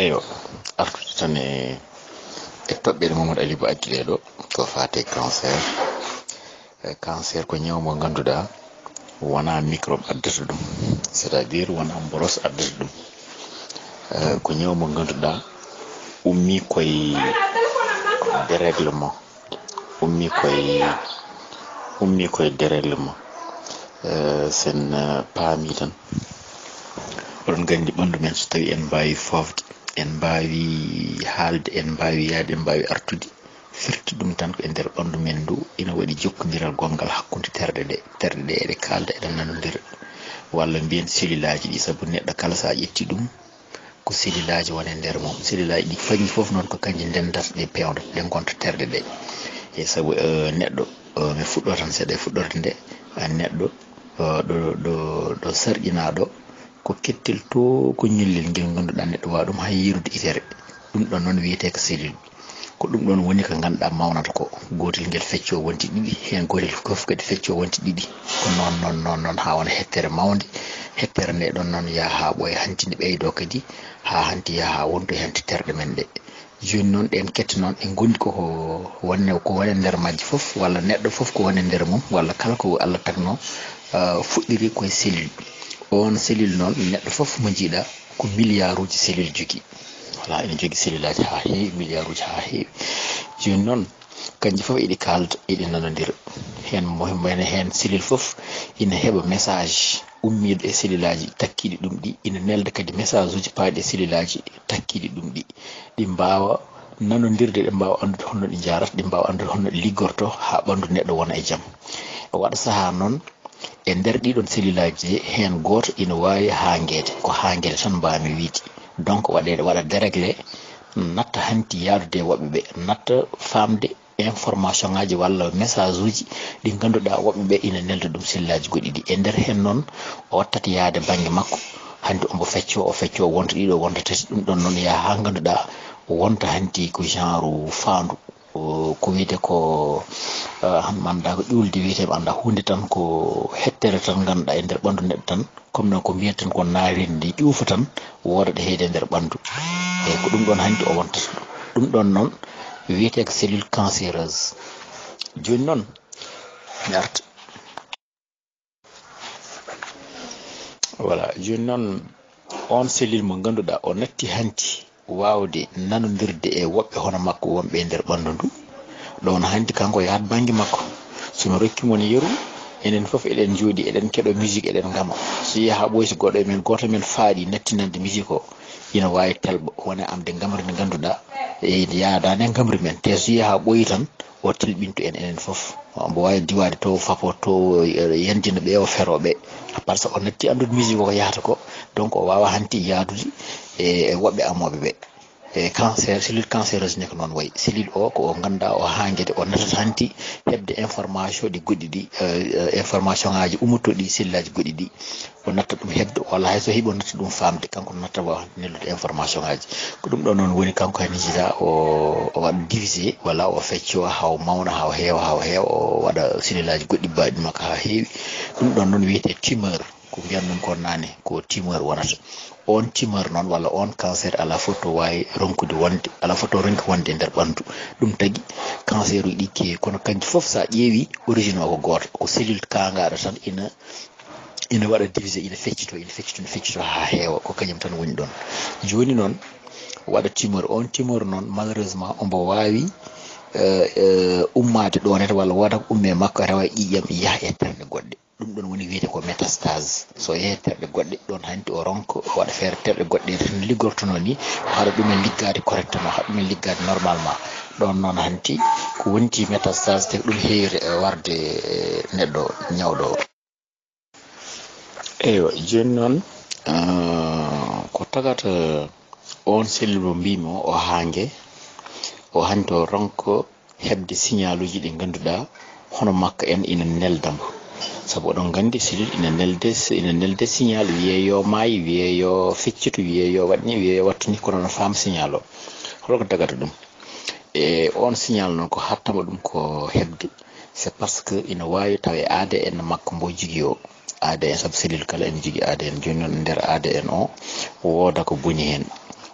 eyo artude tan e toɓɓere Mamadou Ali Ba Acciɗeɗo ko fate cancer ko ñaw mo ganduɗa wona microbe addata ɗum, c'est à dire wona boros addata ɗum, ko ñaw mo ganduɗa ummi koye dérèglement ummi koye dérèglement. sen paami tan oɗon gandi ɓandu men so tawi en mbawi fofde, en mbawi haalde, en mbawi yaade, en mbawi artude firti ɗum tan ko e nder ɓandu men ndu ina waɗi jokkodiral gongal hakkude terɗe ɗe eɗe kalda eɗen nanodira, walla mbiyen selilaji ɗi, saabu neɗɗo kala sa ƴetti ɗum ko selilaji wone nder mum. Selilaji ɗi fañi foof noon ko kanji ndendata ɗe pewda ɗe gonta terɗe ɗe, e saabu neɗɗo mi fuɗɗo tan seeɗa e fuɗɗorde nde, neɗɗo ɗo sarƴinaɗo ko kettel to ko ñullel ngel ganduɗa neɗɗo wawa ɗum hay yirude itere, ɗum ɗon noon wiyete ko cellule, ko ɗum ɗon woni ko ganduɗa mawnata ko gotel ngel fecco wonti ɗiɗi, hen gotel foof kadi fecco wonti ɗiɗi, ko non ha wona hettere mawde. Hettere nde ɗon noon yaha ha ɓooya hanti nde ɓeydo kadi ha hanti yaha ha wonto hanti terɗe men ɗe. Joni noon ɗen kette noon e gondi ko wone nder majji foof, walla neɗɗo foof ko wone nder mum, walla kala ko Allah tagno fuɗɗiri koye cellule. On cellule noon neɗɗo foof mo jiiɗa ko milliard uji cellule jogui, voilà, ene jogui cellule aji ha heewi, milliard uji ha heewi. Joni noon kanji foof iɗi kalda iɗi nanodira, hen cellule foof ina heeɓa message ummiɗo e cellule aji takkiɗi ɗum ɗi, ina nelda kadi message uji paaɗi e cellule aji takkiɗi ɗum ɗi mbawa nanodirde, ɗe mbawa andude holno ɗi jarata, ɗi mbawa andude holno ɗi liggorto ha ɓandu neɗɗo wona e jaam. Waɗa saaha noon e nder ɗiɗon cellule aji hen goto ina wawi hanguede, ko hanguede tan mbami wiide, donc waɗa déréglé, natta hanti yaadude woɓɓeɓe, natta famde information ngaji walla message uji ɗi ganduɗa woɓɓeɓe ina nelda ɗum cellule aji goɗɗi ɗi, e nder hen noon o wattata yaade banggue makko, hande omo fecco wonta ɗiɗo wonta tati, ɗum ɗon noon yaha ha ganduɗa wonta hanti ko genre fandu ko wiyete ko anda ko ƴulde wiyete, anda hunde tan ko hettere tan ganduɗa e nder ɓandu neɗɗo tan, comme non ko mbiyeten ko narinde ƴuufa tan woda ɗo heede nder ɓandu, e ko ɗum ɗon hanti o wontata ɗum ɗon noon wiyete ko cellule cancéreuse. Joni noon mi arta, voilà, joni noon on cellule mo ganduɗa o natti hanti wawde nanodirde e woɓɓe hono makko wonɓe e nder ɓandu ndu, ɗon hanti kanko yahat banggue makko, somi rokkimon yeru enen foof eɗen jooɗi eɗen keɗo musique eɗen gama, so yiya ha ɓoyti goto men faaɗi nattinande musique o, ina wawi telɓo wona amde gamri nde ganduɗa yadani e gamri men, te so yiya ha ɓooyi tan o tilɓinto enen foof, mbo wawi diwade to fapo to yandina ɓe o feroɓe, par ce que o natti andude musique o ko yahata ko, donc o wawa hanti yadude e woɓɓe amoɓe ɓe. E cancer, cellule cancéreuse ne ko noon wayi, cellule o ko ganduɗa o hanguede o natata hanti hebde information ɗi goɗɗi ɗi, information ngaji ummotoɗi cellule aji goɗɗi ɗi, o natta ɗum hebde, walla hayso heeɓi o natta ɗum famde, kanko natta wawa neldude information ngaji, ko ɗum ɗon noon woni kanko hani jiiɗa o waɗa divisé, walla o fecco haw mawna haw heewa o waɗa cellule aji goɗɗi mbaɗi makko ha heewi, ɗum ɗon noon wiyete tumeur, ko mbiyatnum ko nane ko tumeur wonata. On tumeur noon walla on cancer ala photo wawi ronkude wonde, ala photo ronki wonde e nder ɓandu, ɗum tagui cancer uji ɗi keewi, kono kanji foof sa ƴeewi origine o ko goto, ko cellule kangaɗo tan ina waɗa divisé, ina feccito ha heewa, ko kañum tan woni ɗon. Joni noon waɗa tumeur, on tumeur noon malheureusement ombo wawi ummade ɗonete, walla woda ko umme makko rewa ƴiƴam yaaha e terɗe goɗɗe, ɗum ɗon woni wiyete ko métastase. So yehe terɗe goɗɗe ɗon hanti o ronka o waɗa feere terɗe goɗɗe tan liggortono ni, o haɗa ɗumen liggade correctement, haɗa ɗumen liggade normalement, ɗon noon hanti ko wonti métastase, te ɗum heewre warde neɗɗo ñawɗo o. Eyo joni noon ko tagata on cellule mo mbimi o hangue o hanti o ronka hebde signal uji ɗi ganduɗa hono makko en ina neldamo, saabu oɗon gandi cellule ina nelde signal, wiye yo maayi, wiye yo feccito, wiye yo waɗni, wiye yo wattu ni, kono no faama signal o holko tagata ɗum, e on signal noon ko hattama ɗum ko hebde, c'est parce que ina wawi tawe ADN makko mbo jogui o, ADN, saabu cellule kala ene jogui ADN, joni noon nder ADN o woda ko boni hen,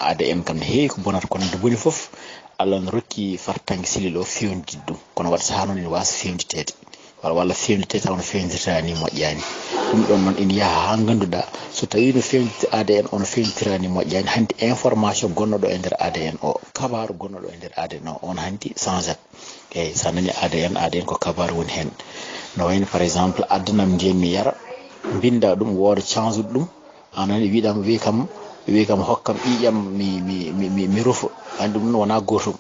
ADN kam ne heewi ko bonata kono nde boni fof Allah no rokki fartange silil o fewnitide ɗum kono waɗa saha noon ene wasa fewnitede walla fewnitede taw no fewnitira ni moƴƴani ɗum ɗon noon ina yaaha ha ganduɗa so tawi no fewnitde ADN o no fewnitira ni moƴƴani hanti information gonnoɗo e nder ADN o kabaru gonnoɗo e nder ADN o on hanti changeat eyyi sa nani ADN ko kabaru woni hen no wayno par exemple addanam ndiyam mi yara binda ɗum wooda change ɗum anani wiɗam wi kam hokkam ƴiƴam mi rufa andi ɗum wona gotum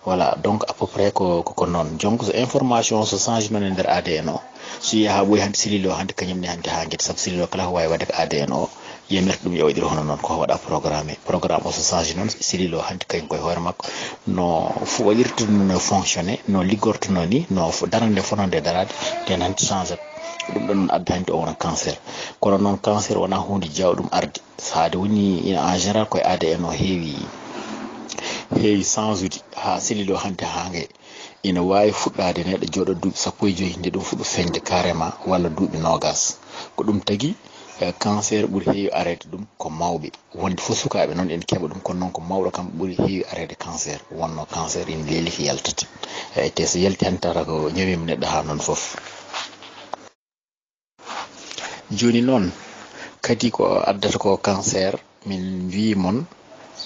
voilà donc à peu près ko noon donc so information so change noon e nder ADN o so yiya ha ɓoyi hande silil o hande kañumne hande ha gueɗe saabu silil o kala ko wawi wadde ko ADN o yemirta ɗum yewɗiri hono noon ko waɗa programme o so change noon silil o hande kañum koye hoore makko no waɗirta no fonctionné no liggortono ni no darande fonande darade nden hanti change ɗum ɗon adda hanti o wona cancer kono noon cancer wona hunde jawɗum arde saade woni en général koye ADN o heewi change ude ha silil o hande hange ina wawi fuɗɗade neɗɗo jooɗo duuɓi 15 nde ɗum fuɗɗo feñde carrément walla duuɓi 20 ko ɗum tagui cancer ɓuuri heewi arede ɗum ko mawɓe wonde fof sukaɓe noon ene keeɓa ɗum kono noon ko mawɗo kam ɓuuri heewi arede cancer wonno cancer ina leeli ko yaltata eyyi te so yalti han tata ko ñawima neɗɗo ha noon foof joni noon kadi ko addata ko cancer min wi mon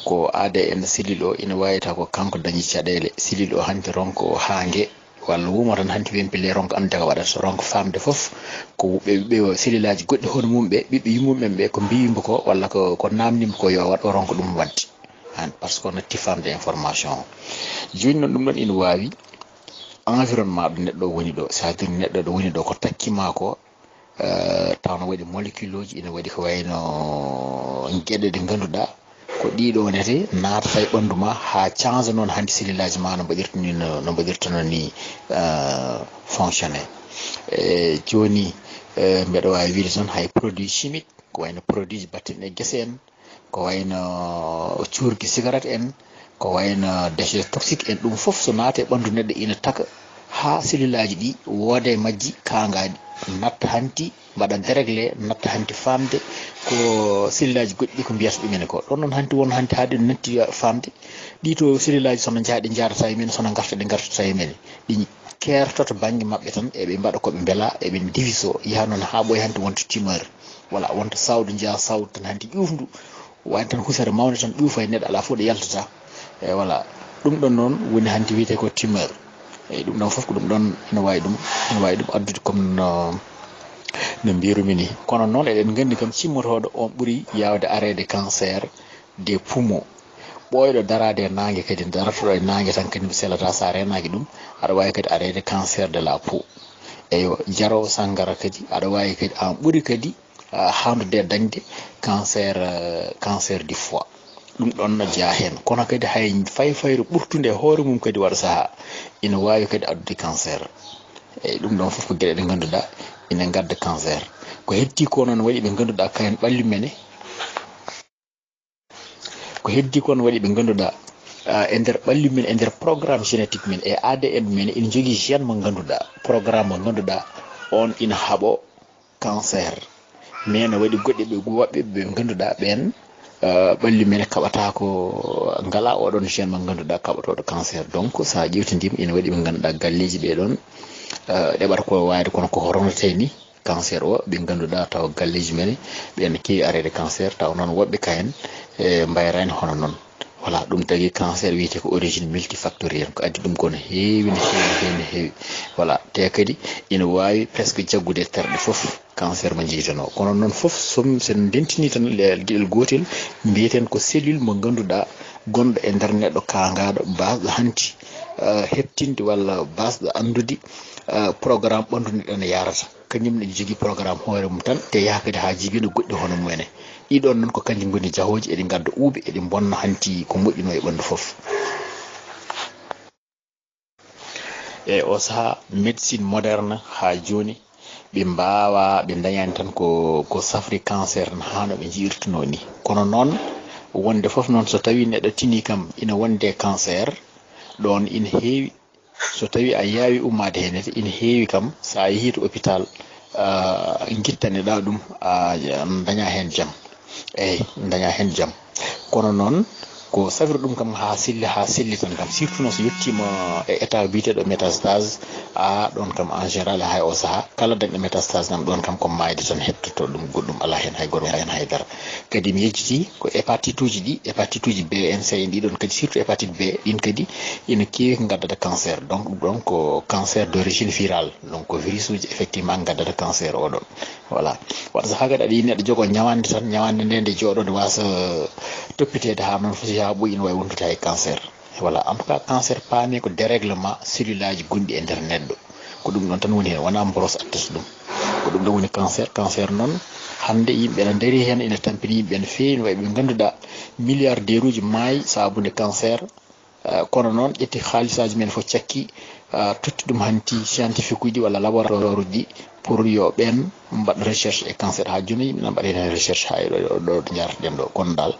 ko ADN silil o ina wayita ko kanko dañi caɗele silil o hanti ronko hange walla wuma tan hanti wempile ronko anda ko waɗata ronko famde foof ko ɓe sililaji goɗɗi hono mum ɓe ɓiɓɓe yummum ɓe ko mbiyimo ko walla ko namdimo ko yo waɗ o ronko ɗum wadde an par ce que natti famde information o joni noon ɗum ɗon ina wawi environnement ɗo neɗɗo woni ɗo c'est à dire neɗɗo ɗo woni ɗo ko takkima ko taw no waɗi molécule uji ina waɗi ko wayno gueɗe ɗe ganduɗa ko ɗiɗo nete natata e ɓandu ma ha change noon hande sililaji ma no mbaɗirta ni fonctionné joni mbeɗa wawi wiide toon hay produit chimique ko wayno produit ji batteɗi e guese en ko wayno cuurki cigarette en ko wayno déchet toxique en ɗum foof so naate ɓandu neɗɗo ina taka ha sililaji ɗi wooda e majji kangaɗi natta hanti mbaɗa déréglé natta hanti famde ko sililaji goɗɗi ko mbiyata ɗumene ko ɗon noon hanti won hanti haade natti famde ɗi to sililaji sono jaaɗi jadata e men sono garta ɗe gartata e men ɗi kertoto banggue mabɓe tan eɓe mbaɗa koɓe beela eɓe diviso yaha noon ha ɓoy hanti wonta tumeur voilà wonta sawdu jeeya sawdu tan hanti ƴufdu wani tan husere mawde tan ƴuufa e neɗɗo ala fof ɗo yaltata e voilà ɗum ɗon noon woni hanti wiyete ko tumeur eyyi ɗum ɗon foof ko ɗum ɗon ina wawi ɗum addude comme no mbirumi ni kono noon eɗen gandi kam cimmotoɗo on ɓuuri yawde arede cancer des poumons ɓoyɗo darade e nangue kadi daratoɗo e nangue tan kadi selata sa renaki ɗum aɗa wawi kadi arede cancer de la peau eyo jarawo sangara kadi aɗa wawi kadi an ɓuuri kadi handude dañde cancer du foie ɗum ɗon no jeeya hen kono kadi hay fayru ɓurtude hoore mum kadi waɗa saaha ina wawi kadi addude cancer eyyi ɗum ɗon foof ko gueɗe ɗe ganduɗa ina gadda cancer ko heddi ko noon waɗi ɓe ganduɗa kayen ɓalli mene ko heddi ko noon waɗi ɓe ganduɗa e nder ɓalli men e nder programme génétique men e ADN men ina jogui gène mo ganduɗa programme mo ganduɗa on ina haaɓo cancer mais no waɗi goɗɗe woɓɓe ɓe ganduɗa ɓen ɓalli men kaɓata ko ngala oɗon gène mo ganduɗa kaɓatoɗo cancer donc sa ƴewtidima ina waɗi ɓe ganduɗa galleji ɓeɗon ɗeɓata ko wayde kono ko horonete ni cancer o ɓe ganduɗa taw galleji men ɓen keewi arede cancer taw noon woɓɓe kayen mbayrani hono noon voilà ɗum tagui cancer wiyete ko origine multifactoriel ko addi ɗum kono heewi no heewi voilà te kadi ina wawi presque jaggude terɗe foof cancer mo jiitano kono noon foof sen dentini tan gueɗel gotel mbiyeten ko cellule mo ganduɗa gonɗo e nder neɗɗo kangaɗo basɗo hanti hettinde walla basɗo andude programme ɓandu neɗɗo ne yarata kañum ne jogui programme hoore mum tan te yaha kadi ha jibina goɗɗi hono mumene ɗiɗon noon ko kanƴi goni jahoji eɗi gadda uuɓe eɗi bonna hanti ko moƴƴino e ɓandu foof e o saaha médecine moderne ha joni ɓe mbawa ɓe dañani tan ko safri cancer tan hano ɓe jiirtuno ni kono noon wonde foof noon so tawi neɗɗo tini kam ina wonde cancer ɗon ina heewi so tawi a yaawi ummade henete ina heewi kam sa yeehi to hôpital guittaneɗa ɗum daña hen jaam eyyi daña hen jaam kono noon ko safir ɗum kam ha selli tan kam surtout no so yettima e état biteɗo métastase ɗon kam en général hay o saaha kala dañɗo métastase nam ɗon kam ko mayde tan hettoto ɗum goɗɗum ala hen hay goto hen haydara kadi mi yejjiti ko hépatite uji B en C en ɗiɗon kadi surtout hépatite B ɗin kadi ina kewi ko gaddata cancer donc ɗum ɗon ko cancer d'origine virale donc ko virus uji effectivement gaddata cancer oɗon voilà waɗa saha kadi aɗa yi neɗɗo jogo ñawande tan ñawande nde nde jooɗo wasa toppitede ha noon foti ha ɓoyi ina wawi wondude hay cancer voilà en tout cas cancer paami ko dérèglement cellulaji gonɗi e nder neɗɗo ko ɗum ɗon tan woni hen wona brosse attata ɗum ko ɗum ɗon woni cancer noon hande yimɓe ene daari hen ina tampini yimɓe ene feewi way ɓe ganduɗa milliardaire uji maayi sabude cancer kono noon ƴetti haalisaji men fof cakki totti ɗum hanti scientifique uji walla laboratoire uji pour yo ɓen mbaɗa recherche e cancer ha joni yimɓe nan mbaɗa hen recherche ha ɗo jarten ɗo kono dal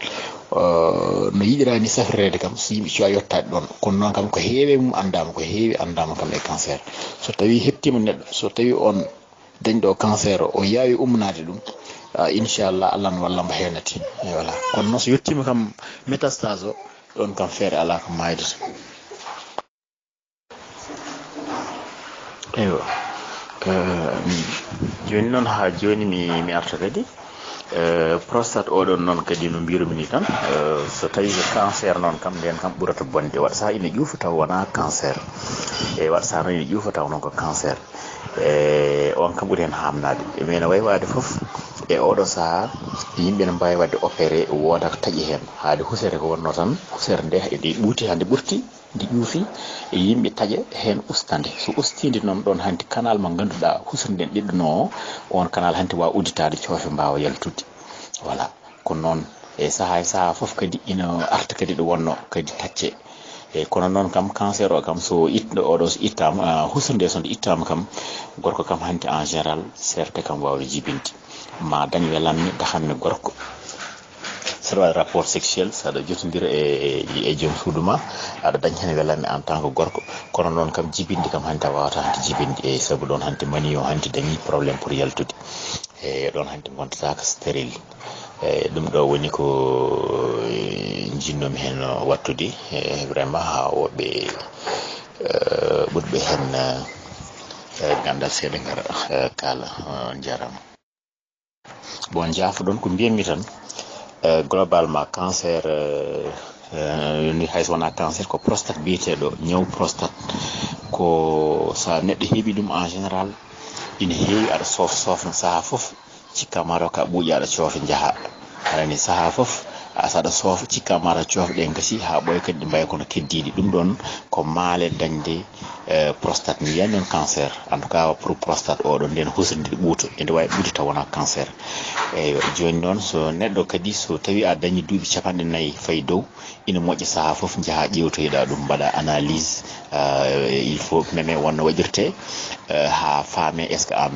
no yiɗirani safrirede kam so yimɓe cuwa yettade ɗon kono noon kam ko heewe mum andama kam e cancer so tawi hettima neɗɗo so tawi on dañɗo cancer o yawi umnade ɗum inchallah Allah no wallamo henete voilà kono noon so yettima kam métastase o ɗon kam feere ala ko maydata eywa joni noon ha joni mi arta kadi prostate oɗon noon kadi no mbirumi ni tan so tawi ko cancer noon kam nden kam ɓurata bonde waɗa saha ina ƴuufa taw wona cancer e waɗa saha noon ina ƴuufa taw noon ko cancer on kam ɓuuri hen hamnade mais no way wade foof e oɗo saaha yimɓe ne mbawi wadde opéré woda ko taaƴi hen haade husere ko wonno tan husere nde nde ɓuuti hande ɓurti ndi ƴuufi e yimɓe taaƴa hen ustade so ustide noon ɗon hanti canal mo ganduɗa husre nden ɗiɗɗuno on canal hanti wawa udditade coofe mbawa yaltude voilà ko noon e saaha foof kadi ina arta kadi ɗo wonno kadi tacce e kono noon kam cancer o kam so oɗo so ittama husre nde so nde ittama kam gorko kam hanti en général serte kam wawde jibinde ma dañ welammi dahanmi gorko saɗa waɗa rapport sexuel saɗa jotodira e joom suudu ma aɗa dañ hen welammi en tant que gorko kono noon kam jibinde kam hanti a wawata hanti jibinde e saabu ɗon hanti mani o hanti dañi probléme pour yaltude e ɗon hanti gontatako stérile e ɗum ɗo woni ko jinnomi hen wattude vraiment ha woɓɓe ɓurɓe hen gandal seeɗa gara kala jarama bon jaafa ɗon ko mbiyatmi tan globalement cancer hayso wona cancer ko prostate biyeteɗo ñaw prostate ko sa neɗɗo heeɓi ɗum en général ina heewi aɗa sofna saaha foof cikka mataw ka ɓuuƴa aɗa coofe jaaha anani saaha foof saɗa soofa cikka mata coofe ɗen gasi ha ɓoya kadi ɗi mbawi kono keddiɗi ɗum ɗon ko maale dañde prostate mi wiyani noon cancer en tout cas pour prostate oɗo nden husride ɓuuto ende wawi ɓuuti taw wona cancer eyyi joni noon so neɗɗo kadi so tawi a dañi duuɓi 40 fayi dow ina moƴƴa saaha foof jaaha ƴewtoyɗa ɗum mbaɗa analyse il faut meme wonno waɗirte ha faame est ce que an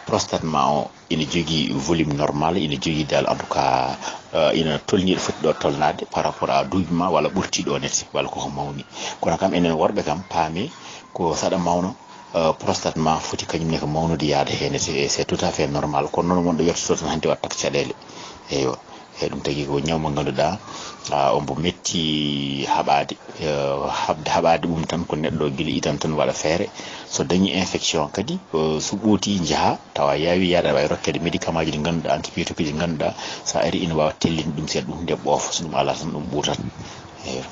prostate ma o ina jogui volume normal ina jogui dal en tout cas ina tolniɗo foti ɗo tolnade par rapport à duuɓi ma walla ɓurtiɗo nete walla koko mawni kono kam enen worɓe kam paami ko saɗa mawno prostate ma foti kañumne ko mawnude yaade henete c'est tout à fait normal kono noon wonɗo yettoto tan hanti watta ko caɗele eywa e ɗum tagui ko ñaw mo ganduɗa ombo metti haɓade haɓade ɗum tan ko neɗɗo guila itan tan waɗa feere so dañi infection kadi so ɓuuti jaaha tawa yawi yaade aɗa wawi rokkede médicament ji ɗi ganduɗa antibiotique ji ganduɗa sa ari ina wawa tellinde ɗum seeɗa ɗum nde ɓoofa so ɗum ala tan ɗum ɓuutat eywa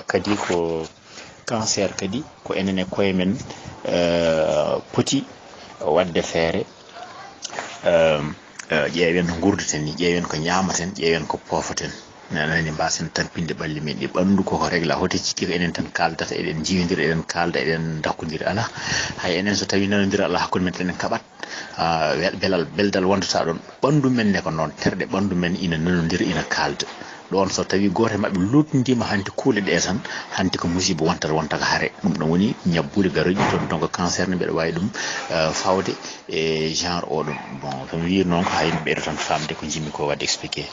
kadi ko cancer kadi ko enen e koye men poti wadde feere ƴeewen no gurdeten ni ƴeewen ko ñamaten ƴeewen ko poofaten nanani mbasen tampinde ɓalli men ɗi ɓandu koko régla hoto cikki ko enen tan kaldata eɗen jiwidira eɗen kalda eɗen dakkodira ala hay enen so tawi nanodira ala hakkude men tan en kaɓat beldal wondata ɗon ɓandu men ne ko noon terɗe ɓandu men ina nanodira ina kalda ɗon so tawi goto mabɓe lutdima hanti kuule ɗe tan hanti ko musiba wontata wontaka haare ɗum ɗon woni ñabbude garoji toon donc cancer ne mbiɗa wawi ɗum fawde e genre oɗon bon somi wi noon ko hay ɓeydo tan famde ko jimmi ko wadde expliqué